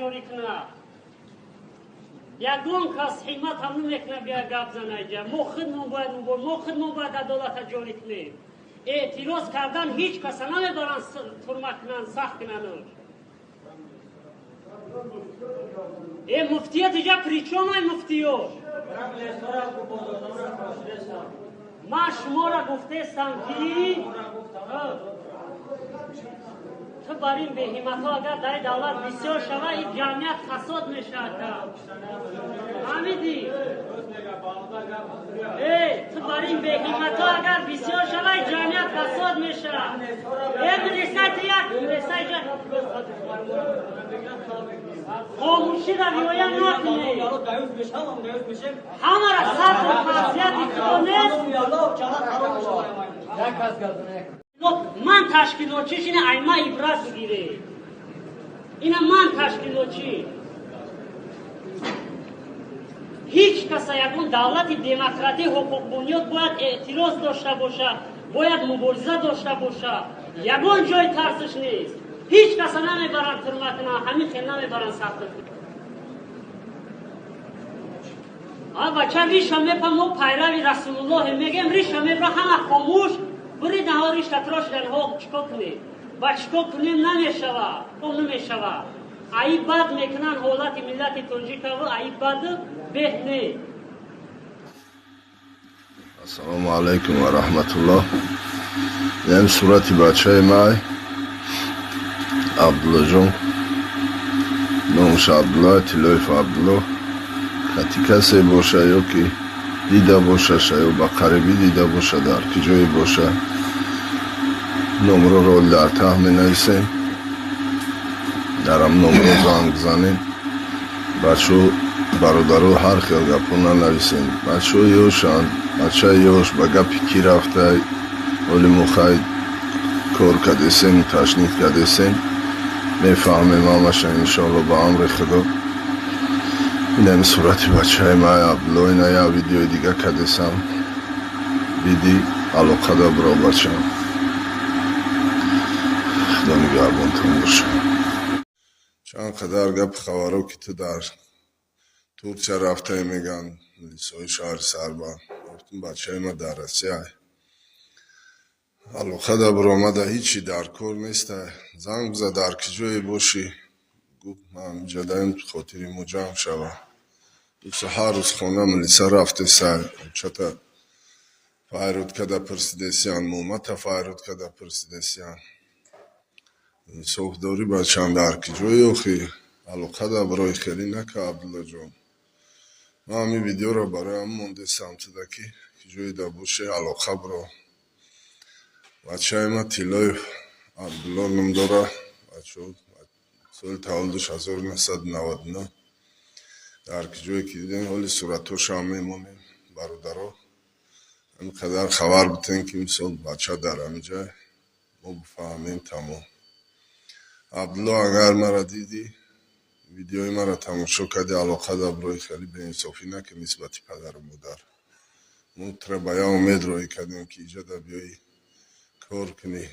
جوری کنه یگون کس حیمت هم نمیکنه بیا گپ زنه اینجا ما خودمون باید عدالت جوری کنیم اعتراض کردن هیچ کس نمیبرن ترمه کنن سخت کنن ای مفتیت اینجا پریچون های مفتیو من شما را گفتستم که تو بر این بهیمت ها اگر در دولت بسیار شوه این جمعیت فساد میشه حمیدی تو بر این بهیمت ها اگر بسیار شوه این جمعیت فساد میشه خاموشی را بیاین نکنید همه را صبر و خاصیت کنید من تشکیلاتچیش اینه ایمه عبرت بگیره اینه من تشکیلاتچی هیچ کس یکون دولت دموکراتی حقوق بنیاد باید اعتراض داشته باشه باید مبارزه داشته باشه یکون جای ترسش نیست هیچ کس نمیبرن ترمتنا همین خیلی نمیبرن سخت بچه ریش هم میپم ما پیروی رسول الله میگیم ریش هم میبرن همه خاموش برید ها ریش تراش دن ها چکا کنید و چکا کنیم نمیشوه ای بد میکنن حالت ملت تاجیک و ای بد بهنه السلام علیکم و رحمت الله این صورتی بچه مای عبدالله جون نامش عبدالله تلویف عبدالله کتی کسی باشه یا که دیده باشه یا با قریبی دیده باشه در کجای باشه نمره رو در ته می نویسیم درم نمره زنگ زنیم بچه برادرو هر خیل گپو ننویسیم بچه یوشن بچه یوش با گپی کی رفته ولی مخواهی کار کدیسیم تشنید کدیسیم میفهمیم همشه انشاءالله با امر خدا این هم صورتی بچه های ما عبدالله اینه یا ویدیو دیگه کدیسم بیدی علاقه دا برا بچه خدا نگهبانتون باشه چند قدر گپ خبرو که تو در ترکیه رفته میگن لیسای شهر سربان گفتم بچه ما در رسیه علاقه دا برا آمده هیچی در کار نیسته زنگ بزه در کجای باشی گفت من جدایم خاطری مجام شوه دوست هر روز خانه ملیسا رفته سر چطور فایرود کده پرسیدسیان مومت فایرود کده پرسیدسیان صحبداری بچم در کجای اخی علاقه دا برای خیلی نکه عبدالله جون من همین ویدیو را برای هم مونده سمت دکی کجای دا باشه علاقه برا بچه های ما تیلای عبدالله نم داره بچه سال تولدش 1999 در کجایی که دیدیم حالی صورتوش هم میمونیم برادرها اینقدر خبر بتین که این سال بچه در همینجا ما بفهمیم تمام عبدالله اگر مرا دیدی ویدیوی مرا تماشا کردی علاقه دا برای خیلی به انصافی نکه نسبتی پدر و مادر ما تره باید امید روی کردیم که ایجا دا بیایی کار کنی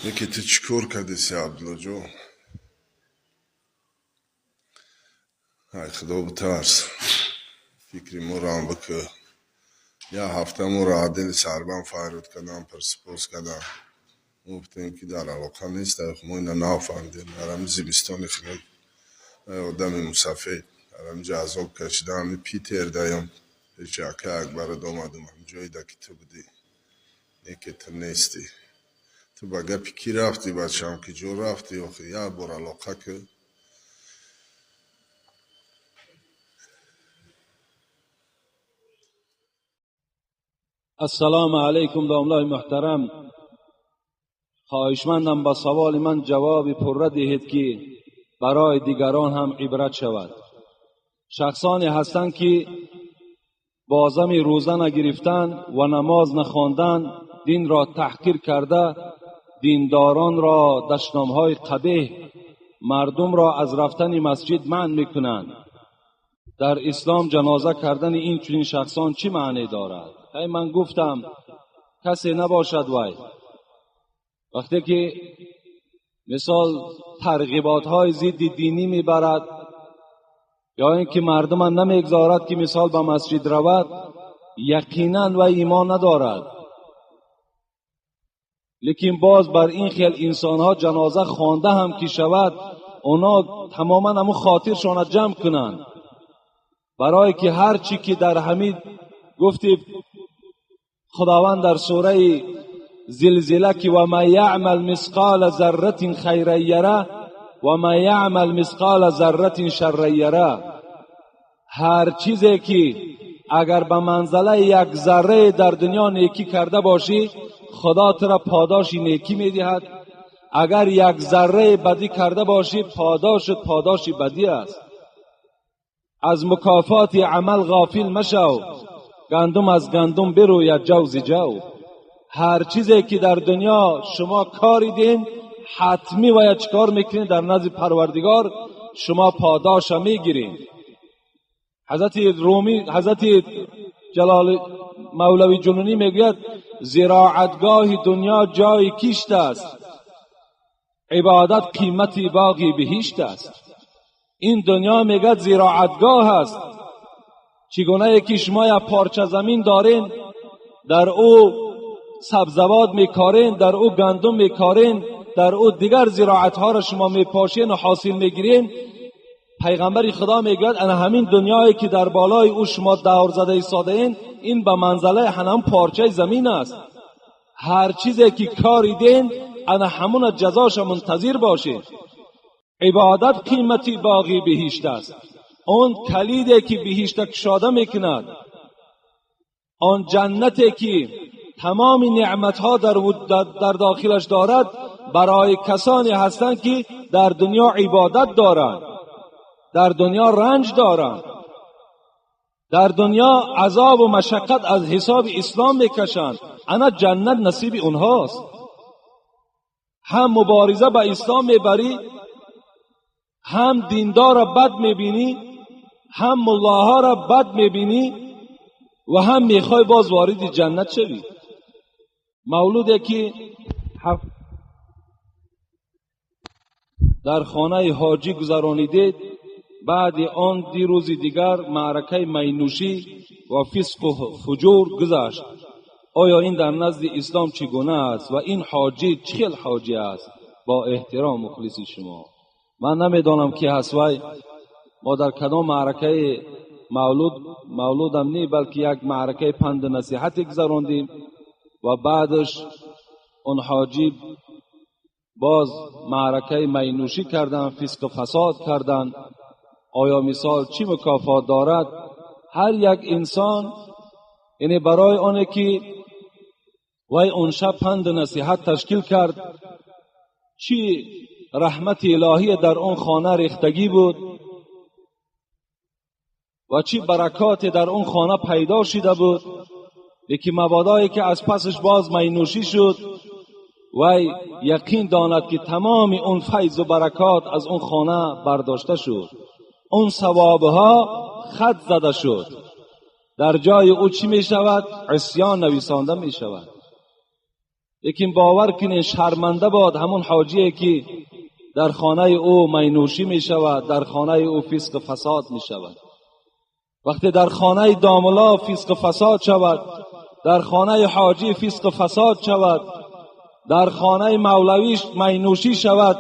یکی تو چی کار کردی سی عبدالله جو ای خدا بترس فکری ما را هم بکه یا هفته ما را عدل سربان فایرود کردم پر سپوس کردم گفتیم که در علاقه نیست ما اینا نفهمیدیم در هم زیبستان خیلی آدم مصفید در هم جذاب کشیده همی پیتر دایم جاکه اکبر دامدم هم جایی دا که تو بودی نیکه تو نیستی تو با گپی کی رفتی بچه هم که جو رفتی آخه یا بار علاقه که السلام علیکم داملای محترم خواهشمندم با سوال من جواب پره دهید که برای دیگران هم عبرت شود شخصانی هستند که بازم روزه نگرفتن و نماز نخواندن دین را تحقیر کرده دینداران را دشنامهای قبیح مردم را از رفتن مسجد منع میکنند در اسلام جنازه کردن این چنین شخصان چی معنی دارد من گفتم کسی نباشد وای وقتی که مثال ترغیبات های ضد دینی میبرد، یا اینکه مردم نمیگذارد که مثال به مسجد رود، یقینا و ایمان ندارد. لیکن باز بر این خیل انسان ها جنازه خوانده هم که شود، اونا تماما همون خاطرشان جمع کنند، برای که هر چی که در حمید گفتی خداوند در سوره زلزله که و ما یعمل مثقال ذره خیرا یره و ما یعمل مثقال ذره شرا یره، هر چیزی که اگر به منزله یک ذره در دنیا نیکی کرده باشی، خدا تو را پاداش نیکی میدهد. اگر یک ذره بدی کرده باشی، پاداش بدی است. از مکافات عمل غافل مشو، گندم از گندم بروید جو ز جو. هر چیزی که در دنیا شما کاری دین، حتمی باید چکار میکنین؟ در نزد پروردگار شما پاداش میگیرین. حضرت جلال مولوی جنونی میگوید زراعتگاه دنیا جای کشت است، عبادت قیمتی باقی بهشت است. این دنیا میگه زراعتگاه است. چگونه که شما یک پارچه زمین دارین، در او سبزوات میکارین، در او گندم میکارین، در او دیگر زراعت ها را شما میپاشین و حاصل میگیرین، پیغمبر خدا میگوید انا همین دنیایی که در بالای او شما دور زده ایستاده این، این به منزله هم پارچه زمین است. هر چیزی که کاری دین، انا همون جزاش منتظر باشید. عبادت قیمتی باقی بهشت است. اون کلیدی که بهشت کشاده میکند، آن جنتی که تمام نعمتها در داخلش دارد، برای کسانی هستند که در دنیا عبادت دارند، در دنیا رنج دارند، در دنیا عذاب و مشقت از حساب اسلام میکشند. انا جنت نصیب اونهاست. هم مبارزه با اسلام میبری، هم دیندار را بد میبینی، هم ملاها را بد میبینی و هم میخوای باز وارد جنت شوی. مولودی که در خانه حاجی گذرانیدید، بعد آن دی روز دیگر معرکه مینوشی و فسق و فجور گذشت. آیا این در نزد اسلام چگونه است و این حاجی چه حاجی است؟ با احترام مخلص شما، من نمیدانم که هستوی ما در کدام معرکه مولودم نی، بلکه یک معرکه پند نصیحت گذراندیم و بعدش اون حاجی باز معرکه مینوشی کردن، فسق و فساد کردن. آیا مثال چی مکافات دارد؟ هر یک انسان یعنی برای آنه که وی اون شب پند نصیحت تشکیل کرد، چی رحمت الهی در اون خانه ریختگی بود و چی برکات در اون خانه پیدا شده بود. یکی مبادایی که از پسش باز مینوشی شد، وی یقین داند که تمام اون فیض و برکات از اون خانه برداشته شد، اون ثوابها خط زده شد. در جای او چی می شود؟ عصیان نویسانده می شود. لیکن باور کنین شرمنده باد همون حاجی که در خانه او مینوشی می شود، در خانه او فسق و فساد می شود. وقتی در خانه داملا فسق و فساد شود، در خانه حاجی فسق و فساد شود، در خانه مولویش مینوشی شود،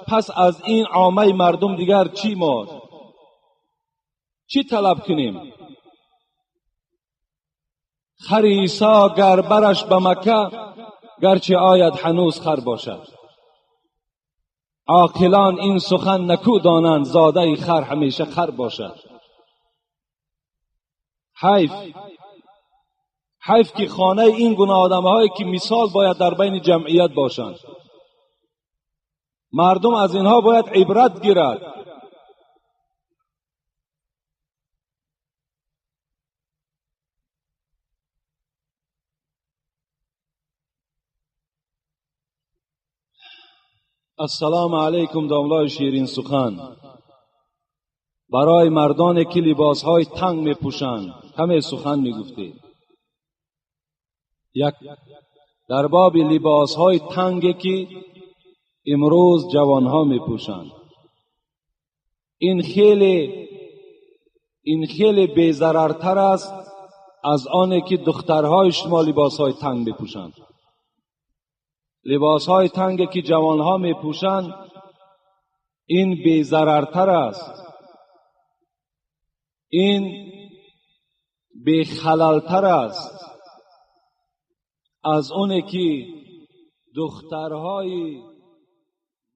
پس از این عامه مردم دیگر چی ماد؟ چی طلب کنیم؟ خر عیسی گر برش به مکه، گرچه آید هنوز خر باشد. عاقلان این سخن نکو دانند، زاده خر همیشه خر باشد. حیف که خانه این گونه آدم‌هایی که مثال باید در بین جمعیت باشند. مردم از اینها باید عبرت گیرد. السلام علیکم. داملای شیرین سخن برای مردان که لباسهای تنگ می پوشند همه سخن می گفته. یک در باب لباسهای تنگی که امروز جوانها می پوشند. این خیلی بی‌ضررتر است از آنه که دخترهای شما لباسهای تنگ بپوشند. لباسهای تنگی که جوانها می پوشند این بی‌ضررتر است، این بی‌خللتر است از اونه که دخترهای